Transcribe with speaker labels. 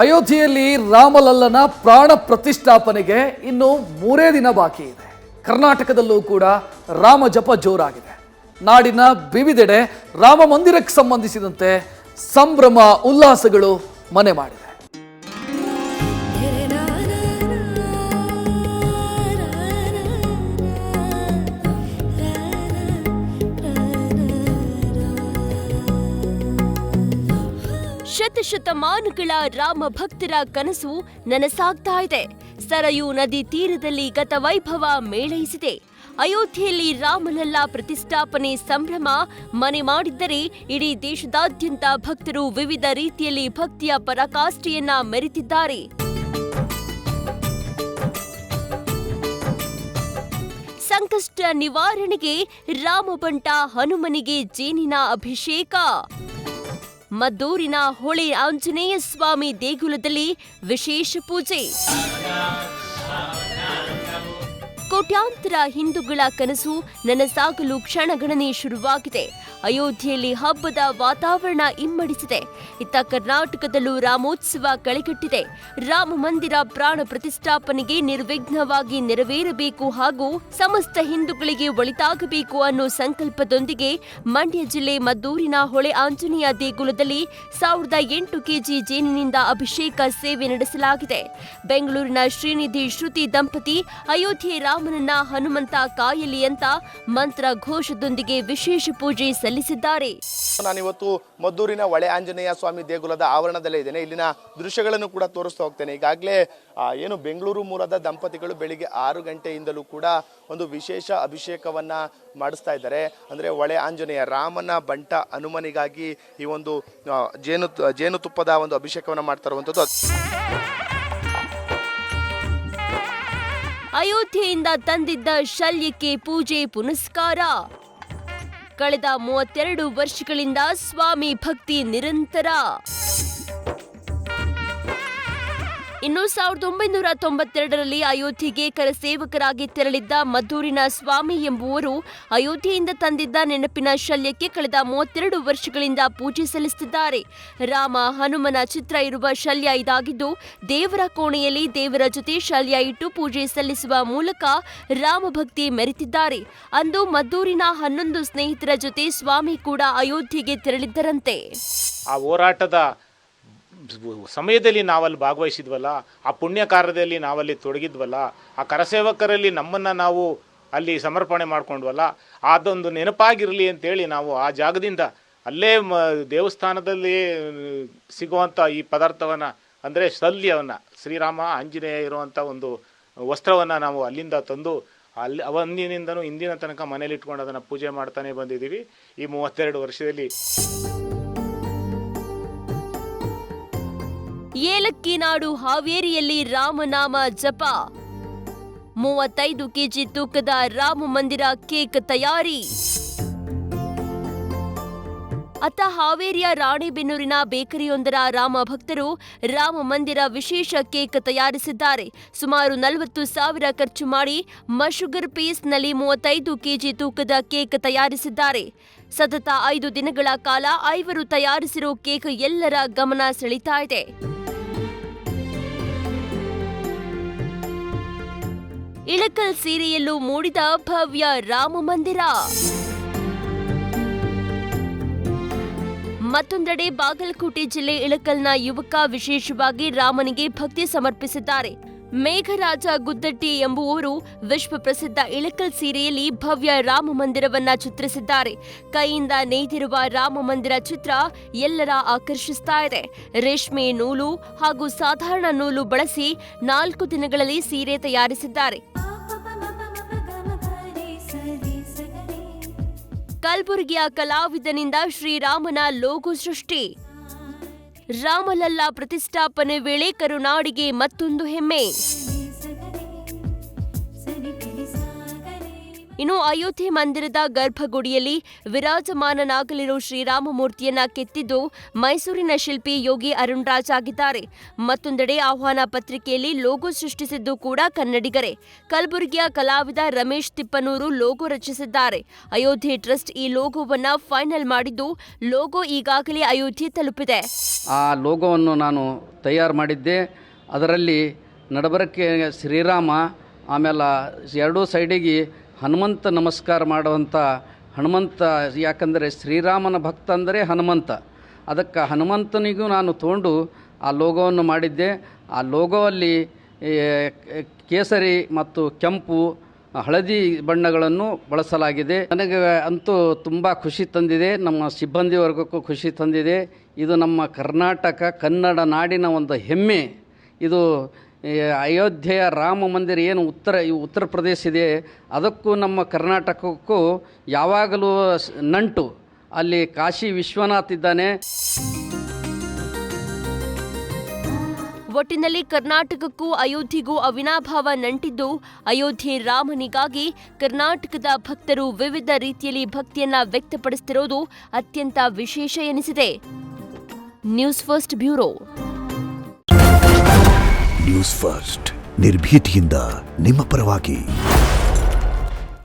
Speaker 1: ಅಯೋಧ್ಯೆಯಲ್ಲಿ ರಾಮಲಲ್ಲನ ಪ್ರಾಣ ಪ್ರತಿಷ್ಠಾಪನೆಗೆ ಇನ್ನು 3 ದಿನ ಬಾಕಿ ಇದೆ. ಕರ್ನಾಟಕದಲ್ಲೂ ಕೂಡ ರಾಮ ಜಪ ಜೋರಾಗಿದೆ. ನಾಡಿನ ವಿವಿಧೆಡೆ ರಾಮ ಮಂದಿರಕ್ಕೆ ಸಂಬಂಧಿಸಿದಂತೆ ಸಂಭ್ರಮ ಉಲ್ಲಾಸಗಳು ಮನೆ ಮಾಡಿದೆ.
Speaker 2: ಶತಶತಮಾನಗಳ ರಾಮ ಭಕ್ತರ ಕನಸು ನನಸಾಗ್ತಾ ಇದೆ. ಸರಯೂ ನದಿ ತೀರದಲ್ಲಿ ಗತವೈಭವ ಮೇಳೈಸಿದೆ. ಅಯೋಧ್ಯೆಯಲ್ಲಿ ರಾಮಲಲ್ಲ ಪ್ರತಿಷ್ಠಾಪನೆ ಸಂಭ್ರಮ ಮನೆ ಮಾಡಿದ್ದರೆ ಇಡೀ ದೇಶದಾದ್ಯಂತ ಭಕ್ತರು ವಿವಿಧ ರೀತಿಯಲ್ಲಿ ಭಕ್ತಿಯ ಪರಾಕಾಷ್ಠೆಯನ್ನ ಮೆರೆತಿದ್ದಾರೆ. ಸಂಕಷ್ಟ ನಿವಾರಣೆಗೆ ರಾಮಬಂಟ ಹನುಮನಿಗೆ ಜೇನಿನ ಅಭಿಷೇಕ. ಮದ್ದೂರಿನ ಹೊಳೆ ಆಂಜನೇಯ ಸ್ವಾಮಿ ದೇಗುಲದಲ್ಲಿ ವಿಶೇಷ ಪೂಜೆ. ಕೋಟ್ಯಾಂತರ ಹಿಂದೂಗಳ ಕನಸು ನನಸಾಗಲು ಕ್ಷಣಗಣನೆ ಶುರುವಾಗಿದೆ. ಅಯೋಧ್ಯೆಯಲ್ಲಿ ಹಬ್ಬದ ವಾತಾವರಣ ಇಮ್ಮಡಿಸಿದೆ. ಇತ್ತ ಕರ್ನಾಟಕದಲ್ಲೂ ರಾಮೋತ್ಸವ ಕಳೆಗಟ್ಟಿದೆ. ರಾಮ ಮಂದಿರ ಪ್ರಾಣ ಪ್ರತಿಷ್ಠಾಪನೆಗೆ ನಿರ್ವಿಘ್ನವಾಗಿ ನೆರವೇರಬೇಕು ಹಾಗೂ ಸಮಸ್ತ ಹಿಂದೂಗಳಿಗೆ ಒಳಿತಾಗಬೇಕು ಅನ್ನೋ ಸಂಕಲ್ಪದೊಂದಿಗೆ ಮಂಡ್ಯ ಜಿಲ್ಲೆ ಮದ್ದೂರಿನ ಹೊಳೆ ಆಂಜನೇಯ ದೇಗುಲದಲ್ಲಿ 1008 ಕೆಜಿ ಜೇನಿನಿಂದ ಅಭಿಷೇಕ ಸೇವೆ ನಡೆಸಲಾಗಿದೆ. ಬೆಂಗಳೂರಿನ ಶ್ರೀನಿಧಿ ಶ್ರುತಿ ದಂಪತಿ ಅಯೋಧ್ಯೆ ರಾಮನನ್ನ ಹನುಮಂತ ಕಾಯಲಿ ಅಂತ ಮಂತ್ರ ಘೋಷದೊಂದಿಗೆ ವಿಶೇಷ ಪೂಜೆ ಸಲ್ಲಿಸಿದ್ದಾರೆ.
Speaker 3: ನಾನಿವತ್ತು ಮದ್ದೂರಿನ ಹೊಳೆ ಆಂಜನೇಯ ಸ್ವಾಮಿ ದೇಗುಲದ ಆವರಣದಲ್ಲೇ ಇದ್ದೇನೆ. ಇಲ್ಲಿನ ದೃಶ್ಯಗಳನ್ನು ಕೂಡ ತೋರಿಸ್ತಾ ಹೋಗ್ತೇನೆ. ಈಗಾಗಲೇ ಏನು ಬೆಂಗಳೂರು ಮೂಲದ ದಂಪತಿಗಳು ಬೆಳಿಗ್ಗೆ 6 ಗಂಟೆಯಿಂದಲೂ ಕೂಡ ಒಂದು ವಿಶೇಷ ಅಭಿಷೇಕವನ್ನ ಮಾಡಿಸ್ತಾ ಇದ್ದಾರೆ. ಅಂದ್ರೆ ಹೊಳೆ ಆಂಜನೇಯ ರಾಮನ ಬಂಟ ಹನುಮನಿಗಾಗಿ ಈ ಒಂದು ಜೇನುತುಪ್ಪದ ಒಂದು ಅಭಿಷೇಕವನ್ನ ಮಾಡ್ತಾ ಇರುವಂತದ್ದು.
Speaker 2: ಅಯೋಧ್ಯೆಯಿಂದ ತಂದಿದ್ದ ಶಲ್ಯಕ್ಕೆ ಪೂಜೆ ಪುನಸ್ಕಾರ. ಕಳೆದ 32 ವರ್ಷಗಳಿಂದ ಸ್ವಾಮಿ ಭಕ್ತಿ ನಿರಂತರ. ಇನ್ನು 1992ರಲ್ಲಿ ಅಯೋಧ್ಯೆಗೆ ಕರಸೇವಕರಾಗಿ ತೆರಳಿದ್ದ ಮದ್ದೂರಿನ ಸ್ವಾಮಿ ಎಂಬುವರು ಅಯೋಧ್ಯೆಯಿಂದ ತಂದಿದ್ದ ನೆನಪಿನ ಶಲ್ಯಕ್ಕೆ ಕಳೆದ 32 ವರ್ಷಗಳಿಂದ ಪೂಜೆ ಸಲ್ಲಿಸುತ್ತಿದ್ದಾರೆ. ರಾಮ ಹನುಮನ ಚಿತ್ರ ಇರುವ ಶಲ್ಯ ಇದಾಗಿದ್ದು, ದೇವರ ಕೋಣೆಯಲ್ಲಿ ದೇವರ ಜೊತೆ ಶಲ್ಯ ಇಟ್ಟು ಪೂಜೆ ಸಲ್ಲಿಸುವ ಮೂಲಕ ರಾಮಭಕ್ತಿ ಮೆರೆತಿದ್ದಾರೆ. ಅಂದು ಮದ್ದೂರಿನ 11 ಸ್ನೇಹಿತರ ಜೊತೆ ಸ್ವಾಮಿ ಕೂಡ ಅಯೋಧ್ಯೆಗೆ ತೆರಳಿದ್ದರಂತೆ.
Speaker 4: ಆ ಹೋರಾಟದ ಸಮಯದಲ್ಲಿ ನಾವಲ್ಲಿ ಭಾಗವಹಿಸಿದ್ವಲ್ಲ, ಆ ಪುಣ್ಯ ಕಾರ್ಯದಲ್ಲಿ ನಾವಲ್ಲಿ ತೊಡಗಿದ್ವಲ್ಲ, ಆ ಕರಸೇವಕರಲ್ಲಿ ನಮ್ಮನ್ನು ನಾವು ಅಲ್ಲಿ ಸಮರ್ಪಣೆ ಮಾಡ್ಕೊಂಡ್ವಲ್ಲ, ಅದೊಂದು ನೆನಪಾಗಿರಲಿ ಅಂತೇಳಿ ನಾವು ಆ ಜಾಗದಿಂದ ಅಲ್ಲೇ ದೇವಸ್ಥಾನದಲ್ಲಿ ಸಿಗುವಂಥ ಈ ಪದಾರ್ಥವನ್ನು ಅಂದರೆ ಶಲ್ಯವನ್ನು, ಶ್ರೀರಾಮ ಆಂಜನೇಯ ಇರುವಂಥ ಒಂದು ವಸ್ತ್ರವನ್ನು ನಾವು ಅಲ್ಲಿಂದ ತಂದು ಅಲ್ಲಿ ಅವತ್ತಿನಿಂದನೂ ಇಂದಿನ ತನಕ ಮನೇಲಿ ಇಟ್ಕೊಂಡು ಅದನ್ನು ಪೂಜೆ ಮಾಡ್ತಾನೆ ಬಂದಿದ್ದೀವಿ ಈ 32 ವರ್ಷದಲ್ಲಿ.
Speaker 2: ಏಲಕ್ಕಿ ನಾಡು ಹಾವೇರಿಯಲ್ಲಿ ರಾಮನಾಮ ಜಪ. 35 ಕೆಜಿ ತೂಕದ ರಾಮ ಮಂದಿರ ಕೇಕ್ ತಯಾರಿ. ಅತ್ತ ಹಾವೇರಿಯ ರಾಣೆಬೆನ್ನೂರಿನ ಬೇಕರಿಯೊಂದರ ರಾಮ ಭಕ್ತರು ರಾಮ ಮಂದಿರ ವಿಶೇಷ ಕೇಕ್ ತಯಾರಿಸಿದ್ದಾರೆ. ಸುಮಾರು 40,000 ಖರ್ಚು ಮಾಡಿ ಮಶುಗರ್ ಪೀಸ್ನಲ್ಲಿ 35 ಕೆಜಿ ತೂಕದ ಕೇಕ್ ತಯಾರಿಸಿದ್ದಾರೆ. ಸತತ 5 ದಿನಗಳ ಕಾಲ ಐವರು ತಯಾರಿಸಿರೋ ಕೇಕ್ ಎಲ್ಲರ ಗಮನ ಸೆಳೀತಾ ಇದೆ. ಇಳಕಲ್ ಸೀರೆಯಲ್ಲೂ ಮೂಡಿದ ಭವ್ಯ ರಾಮ ಮಂದಿರ. ಮತ್ತೊಂದೆಡೆ ಬಾಗಲಕೋಟೆ ಜಿಲ್ಲೆ ಇಳಕಲ್ನ ಯುವಕ ವಿಶೇಷವಾಗಿ ರಾಮನಿಗೆ ಭಕ್ತಿ ಸಮರ್ಪಿಸಿದ್ದಾರೆ. ಮೇಘರಾಜ ಗುದ್ದಟ್ಟಿ ಎಂಬುವವರು ವಿಶ್ವ ಪ್ರಸಿದ್ಧ ಇಳಕಲ್ ಸೀರೆಯಲ್ಲಿ ಭವ್ಯ ರಾಮ ಮಂದಿರವನ್ನ ಚಿತ್ರಿಸಿದ್ದಾರೆ. ಕೈಯಿಂದ ನೇಯ್ದಿರುವ ರಾಮ ಮಂದಿರ ಚಿತ್ರ ಎಲ್ಲರ ಆಕರ್ಷಿಸ್ತಾ ಇದೆ. ರೇಷ್ಮೆ ನೂಲು ಹಾಗೂ ಸಾಧಾರಣ ನೂಲು ಬಳಸಿ 4 ದಿನಗಳಲ್ಲಿ ಸೀರೆ ತಯಾರಿಸಿದ್ದಾರೆ. ಕಲಬುರಗಿಯ ಕಲಾವಿದನಿಂದ ಶ್ರೀರಾಮನ ಲೋಗೋ ಸೃಷ್ಟಿ. ರಾಮಲಲ್ಲ ಪ್ರತಿಷ್ಠಾಪನೆ ವೇಳೆ ಕರುನಾಡಿಗೆ ಮತ್ತೊಂದು ಹೆಮ್ಮೆ. ಇನ್ನು ಅಯೋಧ್ಯೆ ಮಂದಿರದ ಗರ್ಭಗುಡಿಯಲ್ಲಿ ವಿರಾಜಮಾನನಾಗಲಿರುವ ಶ್ರೀರಾಮ ಮೂರ್ತಿಯನ್ನ ಕೆತ್ತಿದ್ದು ಮೈಸೂರಿನ ಶಿಲ್ಪಿ ಯೋಗಿ ಅರುಣ್ ರಾಜ್ ಆಗಿದ್ದಾರೆ. ಮತ್ತೊಂದೆಡೆ ಆಹ್ವಾನ ಪತ್ರಿಕೆಯಲ್ಲಿ ಲೋಗೋ ಸೃಷ್ಟಿಸಿದ್ದು ಕೂಡ ಕನ್ನಡಿಗರೇ. ಕಲಬುರಗಿಯ ಕಲಾವಿದ ರಮೇಶ್ ತಿಪ್ಪನೂರು ಲೋಗೋ ರಚಿಸಿದ್ದಾರೆ. ಅಯೋಧ್ಯೆ ಟ್ರಸ್ಟ್ ಈ ಲೋಗೋವನ್ನ ಫೈನಲ್ ಮಾಡಿದ್ದು ಲೋಗೋ ಈಗಾಗಲೇ ಅಯೋಧ್ಯೆ ತಲುಪಿದೆ.
Speaker 5: ಆ ಲೋಗೋವನ್ನು ನಾನು ತಯಾರು ಮಾಡಿದ್ದೆ. ಅದರಲ್ಲಿ ನಡಬರಕ್ಕೆ ಶ್ರೀರಾಮ, ಆಮೇಲೆ ಎರಡೂ ಸೈಡಿಗೆ ಹನುಮಂತ ನಮಸ್ಕಾರ ಮಾಡುವಂಥ ಹನುಮಂತ. ಯಾಕಂದರೆ ಶ್ರೀರಾಮನ ಭಕ್ತ ಅಂದರೆ ಹನುಮಂತ. ಅದಕ್ಕೆ ಹನುಮಂತನಿಗೂ ನಾನು ತೊಗೊಂಡು ಆ ಲೋಗೋವನ್ನು ಮಾಡಿದ್ದೆ. ಆ ಲೋಗೋಲ್ಲಿ ಕೇಸರಿ ಮತ್ತು ಕೆಂಪು, ಹಳದಿ ಬಣ್ಣಗಳನ್ನು ಬಳಸಲಾಗಿದೆ. ನನಗೆ ಅಂತೂ ತುಂಬ ಖುಷಿ ತಂದಿದೆ, ನಮ್ಮ ಸಿಬ್ಬಂದಿ ವರ್ಗಕ್ಕೂ ಖುಷಿ ತಂದಿದೆ. ಇದು ನಮ್ಮ ಕರ್ನಾಟಕ ಕನ್ನಡ ನಾಡಿನ ಒಂದು ಹೆಮ್ಮೆ. ಇದು ಅಯೋಧ್ಯೆಯ ರಾಮ ಮಂದಿರ ಏನು ಉತ್ತರ ಪ್ರದೇಶ ಇದೆ, ಅದಕ್ಕೂ ನಮ್ಮ ಕರ್ನಾಟಕಕ್ಕೂ ಯಾವಾಗಲೂ ನಂಟು. ಅಲ್ಲಿ ಕಾಶಿ ವಿಶ್ವನಾಥ್ ಇದ್ದಾನೆ.
Speaker 2: ಒಟ್ಟಿನಲ್ಲಿ ಕರ್ನಾಟಕಕ್ಕೂ ಅಯೋಧ್ಯೆಗೂ ಅವಿನಾಭಾವ ನಂಟಿದ್ದು, ಅಯೋಧ್ಯೆ ರಾಮನಿಗಾಗಿ ಕರ್ನಾಟಕದ ಭಕ್ತರು ವಿವಿಧ ರೀತಿಯಲ್ಲಿ ಭಕ್ತಿಯನ್ನ ವ್ಯಕ್ತಪಡಿಸುತ್ತಿರುವುದು ಅತ್ಯಂತ ವಿಶೇಷ ಎನಿಸಿದೆ. News first bureau.
Speaker 6: News first ನಿರ್ಭೀತಿಯಿಂದ ನಿಮ್ಮ ಪರವಾಗಿ.